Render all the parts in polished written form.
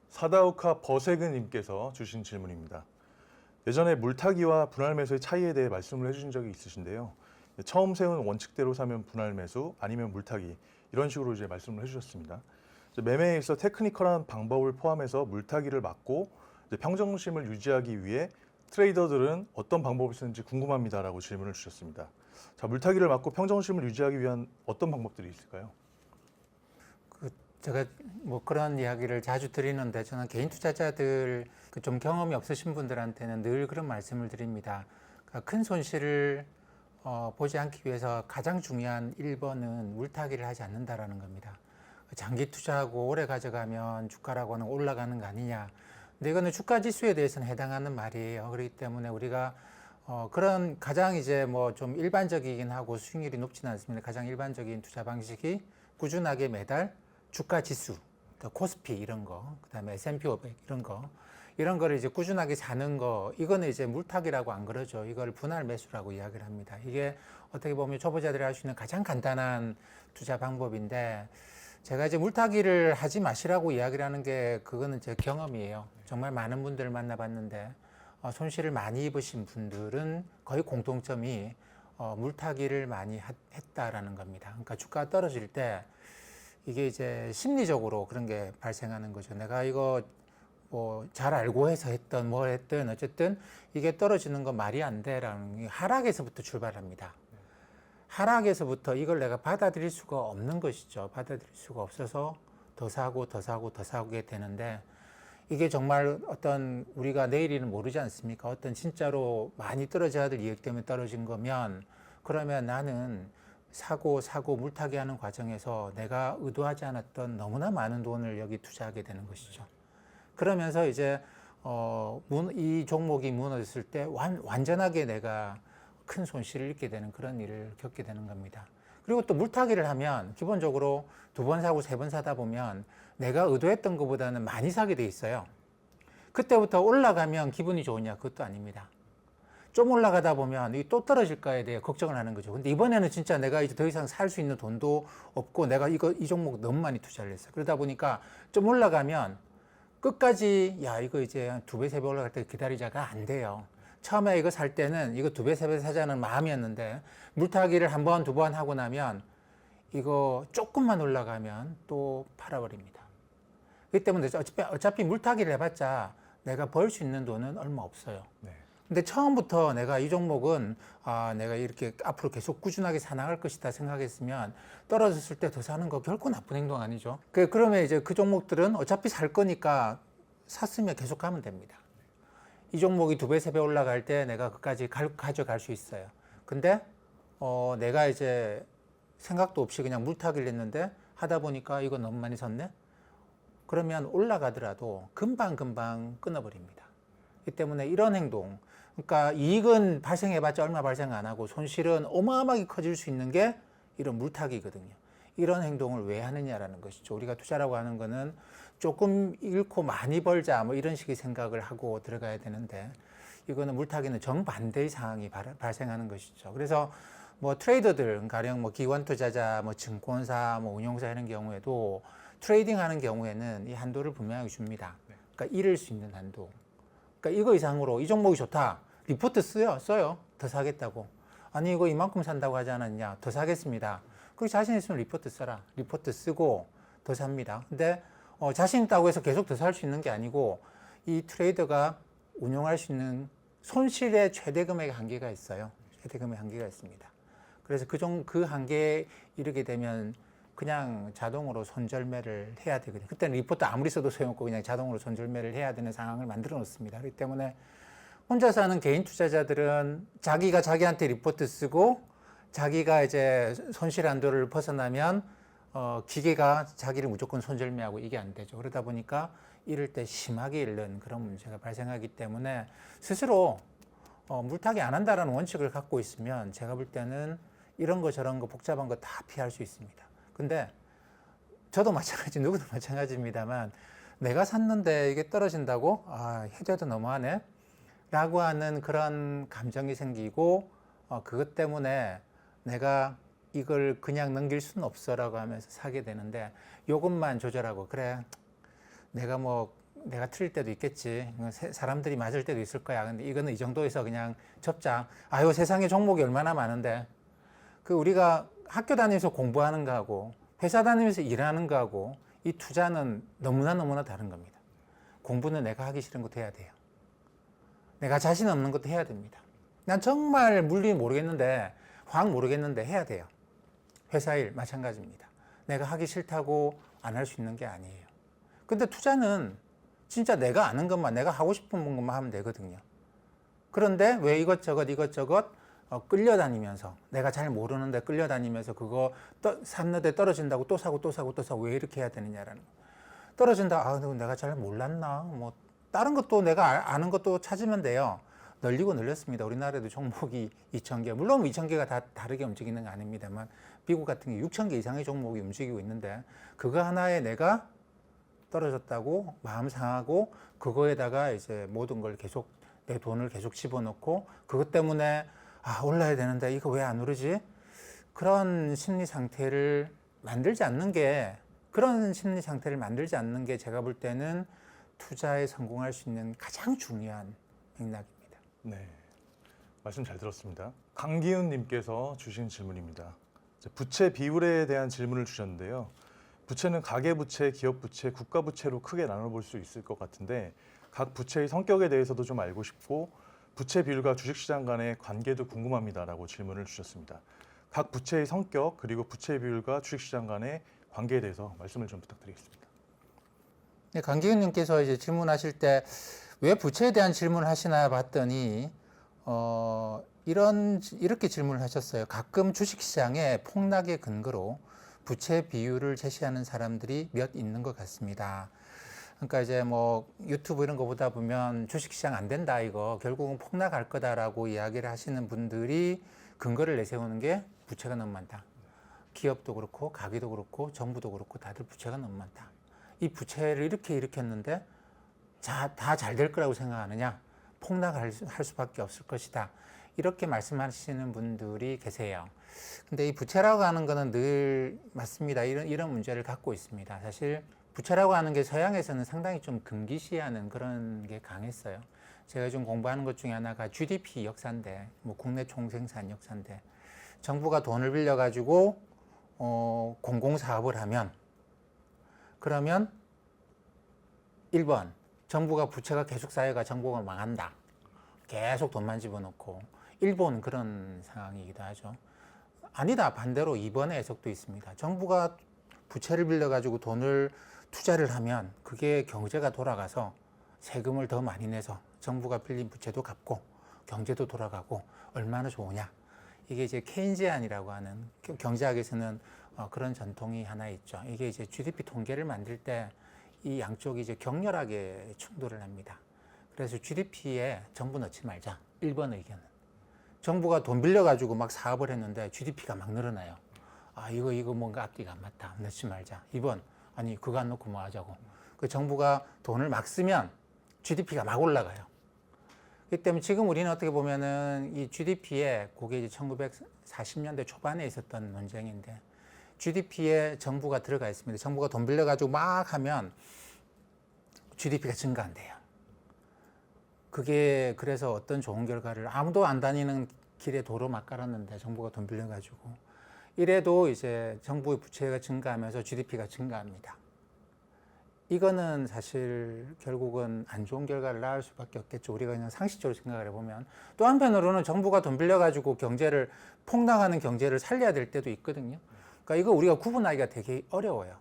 사다우카 버세그님께서 주신 질문입니다. 예전에 물타기와 분할 매수의 차이에 대해 말씀을 해주신 적이 있으신데요. 처음 세운 원칙대로 사면 분할 매수, 아니면 물타기 이런 식으로 이제 말씀을 해주셨습니다. 매매에 있어 테크니컬한 방법을 포함해서 물타기를 막고 평정심을 유지하기 위해 트레이더들은 어떤 방법을 쓰는지 궁금합니다라고 질문을 주셨습니다. 자, 물타기를 막고 평정심을 유지하기 위한 어떤 방법들이 있을까요? 제가 뭐 그런 이야기를 자주 드리는데, 저는 개인 투자자들 좀 경험이 없으신 분들한테는 늘 그런 말씀을 드립니다. 그러니까 큰 손실을 보지 않기 위해서 가장 중요한 1번은 물타기를 하지 않는다라는 겁니다. 장기 투자하고 오래 가져가면 주가라고는 올라가는 거 아니냐. 근데 이거는 주가 지수에 대해서는 해당하는 말이에요. 그렇기 때문에 우리가 그런 가장 이제 뭐 좀 일반적이긴 하고 수익률이 높지는 않습니다. 가장 일반적인 투자 방식이 꾸준하게 매달 주가 지수, 코스피 이런 거, 그다음에 S&P 500 이런 거를 이제 꾸준하게 사는 거, 이거는 이제 물타기라고 안 그러죠. 이걸 분할 매수라고 이야기를 합니다. 이게 어떻게 보면 초보자들이 할 수 있는 가장 간단한 투자 방법인데, 제가 이제 물타기를 하지 마시라고 이야기를 하는 게, 그거는 제 경험이에요. 정말 많은 분들을 만나봤는데 손실을 많이 입으신 분들은 거의 공통점이 물타기를 많이 했다라는 겁니다. 그러니까 주가가 떨어질 때 이게 이제 심리적으로 그런 게 발생하는 거죠. 내가 이거 뭐 잘 알고 해서 했던 뭘 했든 어쨌든 이게 떨어지는 건 말이 안 돼라는, 하락에서부터 출발합니다. 하락에서부터 이걸 내가 받아들일 수가 없는 것이죠. 받아들일 수가 없어서 더 사고 더 사고 더 사게 되는데, 이게 정말 어떤 우리가 내일이는 모르지 않습니까? 어떤 진짜로 많이 떨어져야 될 이익 때문에 떨어진 거면, 그러면 나는 사고 물타기 하는 과정에서 내가 의도하지 않았던 너무나 많은 돈을 여기 투자하게 되는 것이죠. 그러면서 이제 이 종목이 무너졌을 때 완전하게 내가 큰 손실을 입게 되는 그런 일을 겪게 되는 겁니다. 그리고 또 물타기를 하면 기본적으로 2번 사고 3번 사다 보면 내가 의도했던 것보다는 많이 사게 돼 있어요. 그때부터 올라가면 기분이 좋으냐? 그것도 아닙니다. 좀 올라가다 보면 이 또 떨어질까에 대해 걱정을 하는 거죠. 근데 이번에는 진짜 내가 이제 더 이상 살 수 있는 돈도 없고, 내가 이 종목 너무 많이 투자를 했어요. 그러다 보니까 좀 올라가면 끝까지 야 이거 이제 한 2배 3배 올라갈 때 기다리자가 안 돼요. 처음에 이거 살 때는 이거 2배 3배 사자는 마음이었는데, 물타기를 한 번, 2번 하고 나면 이거 조금만 올라가면 또 팔아버립니다. 그렇기 때문에 어차피 물타기를 해봤자 내가 벌 수 있는 돈은 얼마 없어요. 네. 근데 처음부터 내가 이 종목은 내가 이렇게 앞으로 계속 꾸준하게 사나갈 것이다 생각했으면, 떨어졌을 때 더 사는 거 결코 나쁜 행동 아니죠. 그러면 이제 그 종목들은 어차피 살 거니까 샀으면 계속 가면 됩니다. 이 종목이 2배, 3배 올라갈 때 내가 그까지 가져갈 수 있어요. 근데 내가 이제 생각도 없이 그냥 물타기를 했는데 하다 보니까 이거 너무 많이 샀네? 그러면 올라가더라도 금방 끊어버립니다. 이 때문에 이런 행동, 그러니까 이익은 발생해봤자 얼마 발생 안 하고 손실은 어마어마하게 커질 수 있는 게 이런 물타기거든요. 이런 행동을 왜 하느냐라는 것이죠. 우리가 투자라고 하는 거는 조금 잃고 많이 벌자 뭐 이런 식의 생각을 하고 들어가야 되는데, 이거는 물타기는 정반대의 상황이 발생하는 것이죠. 그래서 뭐 트레이더들, 가령 뭐 기관 투자자, 뭐 증권사, 뭐 운용사 이런 경우에도 트레이딩 하는 경우에는 이 한도를 분명하게 줍니다. 그러니까 잃을 수 있는 한도. 그러니까 이거 이상으로 이 종목이 좋다. 리포트 써요. 더 사겠다고. 아니 이거 이만큼 산다고 하지 않았냐. 더 사겠습니다. 그리고 자신 있으면 리포트 써라. 리포트 쓰고 더 삽니다. 근데 자신 있다고 해서 계속 더 살 수 있는 게 아니고, 이 트레이더가 운용할 수 있는 손실의 최대 금액의 한계가 있어요. 최대 금액 한계가 있습니다. 그래서 그 한계에 이르게 되면 그냥 자동으로 손절매를 해야 되거든요. 그때는 리포트 아무리 써도 소용없고 그냥 자동으로 손절매를 해야 되는 상황을 만들어 놓습니다. 그렇기 때문에 혼자서 하는 개인 투자자들은 자기가 자기한테 리포트 쓰고, 자기가 이제 손실 한도를 벗어나면 기계가 자기를 무조건 손절매하고, 이게 안 되죠. 그러다 보니까 이럴 때 심하게 잃는 그런 문제가 발생하기 때문에 스스로 물타기 안 한다라는 원칙을 갖고 있으면 제가 볼 때는 이런 거 저런 거 복잡한 거 다 피할 수 있습니다. 근데 저도 마찬가지, 누구도 마찬가지입니다만, 내가 샀는데 이게 떨어진다고? 해줘도 너무하네? 라고 하는 그런 감정이 생기고, 그것 때문에 내가 이걸 그냥 넘길 수는 없어 라고 하면서 사게 되는데, 요것만 조절하고, 그래, 내가 뭐 내가 틀릴 때도 있겠지. 사람들이 맞을 때도 있을 거야. 근데 이거는 이 정도에서 그냥 접자. 아유, 세상에 종목이 얼마나 많은데. 그 우리가 학교 다니면서 공부하는 거하고 회사 다니면서 일하는 거하고 이 투자는 너무나 다른 겁니다. 공부는 내가 하기 싫은 것도 해야 돼요. 내가 자신 없는 것도 해야 됩니다. 난 정말 물리 모르겠는데, 화학 모르겠는데 해야 돼요. 회사 일 마찬가지입니다. 내가 하기 싫다고 안 할 수 있는 게 아니에요. 근데 투자는 진짜 내가 아는 것만, 내가 하고 싶은 것만 하면 되거든요. 그런데 왜 이것저것 끌려다니면서, 내가 잘 모르는데 끌려다니면서 그거 샀는데 떨어진다고 또 사고 왜 이렇게 해야 되느냐라는 거. 떨어진다, 아, 내가 잘 몰랐나? 뭐 다른 것도 내가 아는 것도 찾으면 돼요. 널리고 늘렸습니다. 우리나라에도 종목이 2,000개, 물론 2,000개가 다 다르게 움직이는 건 아닙니다만 미국 같은 게 6,000개 이상의 종목이 움직이고 있는데, 그거 하나에 내가 떨어졌다고 마음 상하고 그거에다가 이제 모든 걸 계속 내 돈을 계속 집어넣고 그것 때문에 아, 올라야 되는데 이거 왜 안 오르지? 그런 심리 상태를 만들지 않는 게 제가 볼 때는 투자에 성공할 수 있는 가장 중요한 맥락입니다. 네, 말씀 잘 들었습니다. 강기훈 님께서 주신 질문입니다. 부채 비율에 대한 질문을 주셨는데요. 부채는 가계부채, 기업부채, 국가부채로 크게 나눠볼 수 있을 것 같은데 각 부채의 성격에 대해서도 좀 알고 싶고 부채 비율과 주식시장 간의 관계도 궁금합니다라고 질문을 주셨습니다. 각 부채의 성격 그리고 부채 비율과 주식시장 간의 관계에 대해서 말씀을 좀 부탁드리겠습니다. 네, 강기훈님께서 이제 질문하실 때 왜 부채에 대한 질문을 하시나 봤더니 이렇게 질문을 하셨어요. 가끔 주식시장의 폭락의 근거로 부채 비율을 제시하는 사람들이 몇 있는 것 같습니다. 그러니까 이제 뭐 유튜브 이런 거 보다 보면 주식시장 안 된다, 이거 결국은 폭락할 거다라고 이야기를 하시는 분들이 근거를 내세우는 게 부채가 너무 많다. 기업도 그렇고 가게도 그렇고 정부도 그렇고 다들 부채가 너무 많다. 이 부채를 이렇게 일으켰는데 다 잘 될 거라고 생각하느냐? 폭락할 수밖에 없을 것이다. 이렇게 말씀하시는 분들이 계세요. 근데 이 부채라고 하는 거는 늘 맞습니다. 이런 문제를 갖고 있습니다. 사실 부채라고 하는 게 서양에서는 상당히 좀 금기시하는 그런 게 강했어요. 제가 좀 공부하는 것 중에 하나가 GDP 역사인데, 뭐 국내 총생산 역사인데, 정부가 돈을 빌려가지고 공공사업을 하면, 그러면 1번 정부가 부채가 계속 쌓여가 정부가 망한다. 계속 돈만 집어넣고, 일본은 그런 상황이기도 하죠. 아니다, 반대로 2번의 해석도 있습니다. 정부가 부채를 빌려가지고 돈을 투자를 하면 그게 경제가 돌아가서 세금을 더 많이 내서 정부가 빌린 부채도 갚고 경제도 돌아가고 얼마나 좋으냐. 이게 이제 케인지안이라고 하는, 경제학에서는 그런 전통이 하나 있죠. 이게 이제 GDP 통계를 만들 때 이 양쪽이 이제 격렬하게 충돌을 합니다. 그래서 GDP에 정부 넣지 말자. 1번 의견은. 정부가 돈 빌려가지고 막 사업을 했는데 GDP가 막 늘어나요. 아, 이거 뭔가 앞뒤가 안 맞다. 넣지 말자. 2번, 아니, 그거 안 넣고 뭐 하자고. 그 정부가 돈을 막 쓰면 GDP가 막 올라가요. 그렇기 때문에 지금 우리는 어떻게 보면은 이 GDP에, 그게 이제 1940년대 초반에 있었던 논쟁인데, GDP에 정부가 들어가 있습니다. 정부가 돈 빌려가지고 막 하면 GDP가 증가한대요. 그게 그래서 어떤 좋은 결과를, 아무도 안 다니는 길에 도로 막 깔았는데 정부가 돈 빌려가지고, 이래도 이제 정부의 부채가 증가하면서 GDP가 증가합니다. 이거는 사실 결국은 안 좋은 결과를 낳을 수밖에 없겠죠. 우리가 그냥 상식적으로 생각을 해보면. 또 한편으로는 정부가 돈 빌려가지고 경제를, 폭락하는 경제를 살려야 될 때도 있거든요. 그러니까 이거 우리가 구분하기가 되게 어려워요.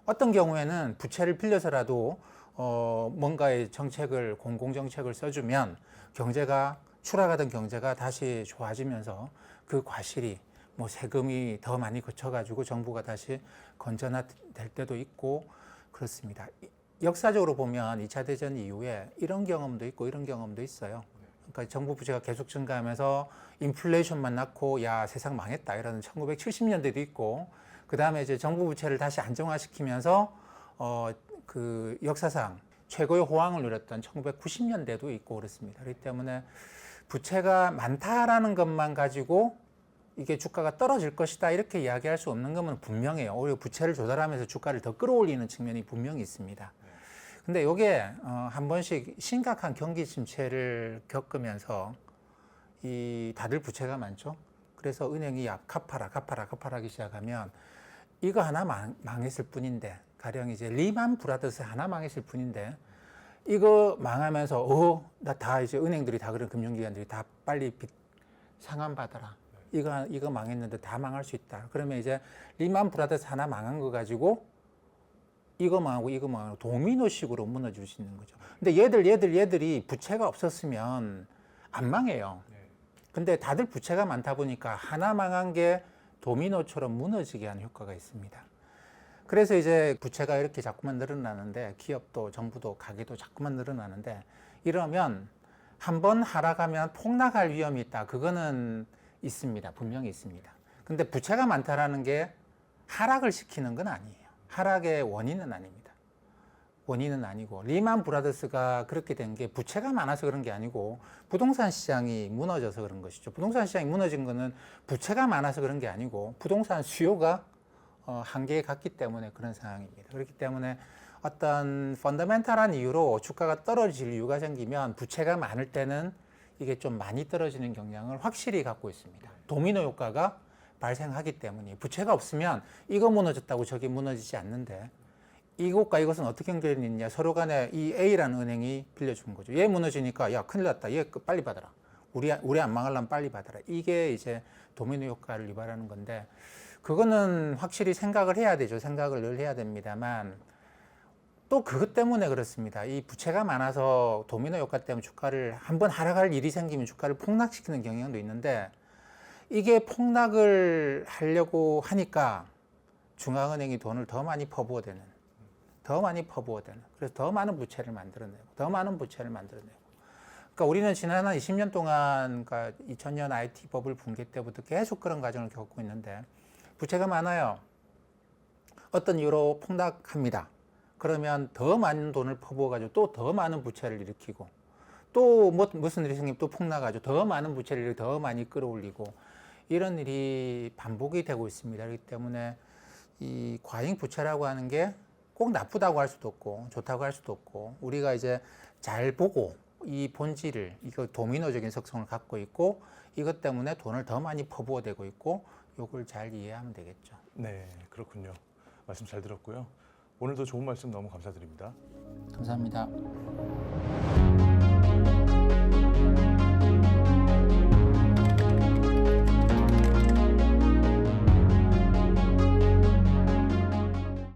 어떤 경우에는 부채를 빌려서라도 뭔가의 정책을, 공공정책을 써주면 경제가, 추락하던 경제가 다시 좋아지면서 그 과실이, 뭐 세금이 더 많이 거쳐가지고 정부가 다시 건전화될 때도 있고 그렇습니다. 역사적으로 보면 2차 대전 이후에 이런 경험도 있고 이런 경험도 있어요. 그러니까 정부 부채가 계속 증가하면서 인플레이션만 낳고 야, 세상 망했다 이러는 1970년대도 있고, 그 다음에 이제 정부 부채를 다시 안정화시키면서 그 역사상 최고의 호황을 누렸던 1990년대도 있고 그렇습니다. 그렇기 때문에 부채가 많다라는 것만 가지고 이게 주가가 떨어질 것이다 이렇게 이야기할 수 없는 것은 분명해요. 오히려 부채를 조달하면서 주가를 더 끌어올리는 측면이 분명히 있습니다. 근데 이게 한 번씩 심각한 경기 침체를 겪으면서 이 다들 부채가 많죠. 그래서 은행이 갚아라 하기 시작하면 이거 하나 망했을 뿐인데, 가령 이제 리만 브라더스 하나 망했을 뿐인데, 이거 망하면서 나 다 이제 은행들이 다 그런 금융기관들이 다 빨리 빚 상환 받아라. 이거 망했는데 다 망할 수 있다. 그러면 이제 리만 브라더스 하나 망한 거 가지고 이거 망하고 도미노식으로 무너질 수 있는 거죠. 근데 얘들이 부채가 없었으면 안 망해요. 근데 다들 부채가 많다 보니까 하나 망한 게 도미노처럼 무너지게 하는 효과가 있습니다. 그래서 이제 부채가 이렇게 자꾸만 늘어나는데, 기업도 정부도 가게도 자꾸만 늘어나는데, 이러면 한번 하락하면 폭락할 위험이 있다. 그거는 있습니다. 분명히 있습니다. 근데 부채가 많다라는 게 하락을 시키는 건 아니에요. 하락의 원인은 아닙니다. 원인은 아니고, 리만 브라더스가 그렇게 된 게 부채가 많아서 그런 게 아니고 부동산 시장이 무너져서 그런 것이죠. 부동산 시장이 무너진 거는 부채가 많아서 그런 게 아니고 부동산 수요가 한계에 갔기 때문에 그런 상황입니다. 그렇기 때문에 어떤 펀더멘탈한 이유로 주가가 떨어질 이유가 생기면 부채가 많을 때는 이게 좀 많이 떨어지는 경향을 확실히 갖고 있습니다. 도미노 효과가 발생하기 때문에, 부채가 없으면 이거 무너졌다고 저기 무너지지 않는데, 이것과 이것은 어떻게 연결이 있냐, 서로 간에 이 A라는 은행이 빌려준 거죠. 얘 무너지니까 야 큰일 났다, 얘 빨리 받아라, 우리 안 망하려면 빨리 받아라. 이게 이제 도미노 효과를 유발하는 건데, 그거는 확실히 생각을 해야 되죠. 생각을 늘 해야 됩니다만, 또 그것 때문에 그렇습니다. 이 부채가 많아서 도미노 효과 때문에 주가를 한번 하락할 일이 생기면 주가를 폭락시키는 경향도 있는데, 이게 폭락을 하려고 하니까 중앙은행이 돈을 더 많이 퍼부어대는, 그래서 더 많은 부채를 만들어내고, 그러니까 우리는 지난 한 20년 동안, 그러니까 2000년 IT 버블 붕괴 때부터 계속 그런 과정을 겪고 있는데, 부채가 많아요. 어떤 이유로 폭락합니다. 그러면 더 많은 돈을 퍼부어가지고 또 더 많은 부채를 일으키고, 또 무슨 일이 생기면 또 폭락하죠. 더 많은 부채를 더 많이 끌어올리고, 이런 일이 반복이 되고 있습니다. 그렇기 때문에 이 과잉 부채라고 하는 게 꼭 나쁘다고 할 수도 없고 좋다고 할 수도 없고, 우리가 이제 잘 보고 이 본질을, 이거 도미노적인 속성을 갖고 있고, 이것 때문에 돈을 더 많이 퍼부어대고 있고, 이걸 잘 이해하면 되겠죠. 네, 그렇군요. 말씀 잘 들었고요. 오늘도 좋은 말씀 너무 감사드립니다. 감사합니다.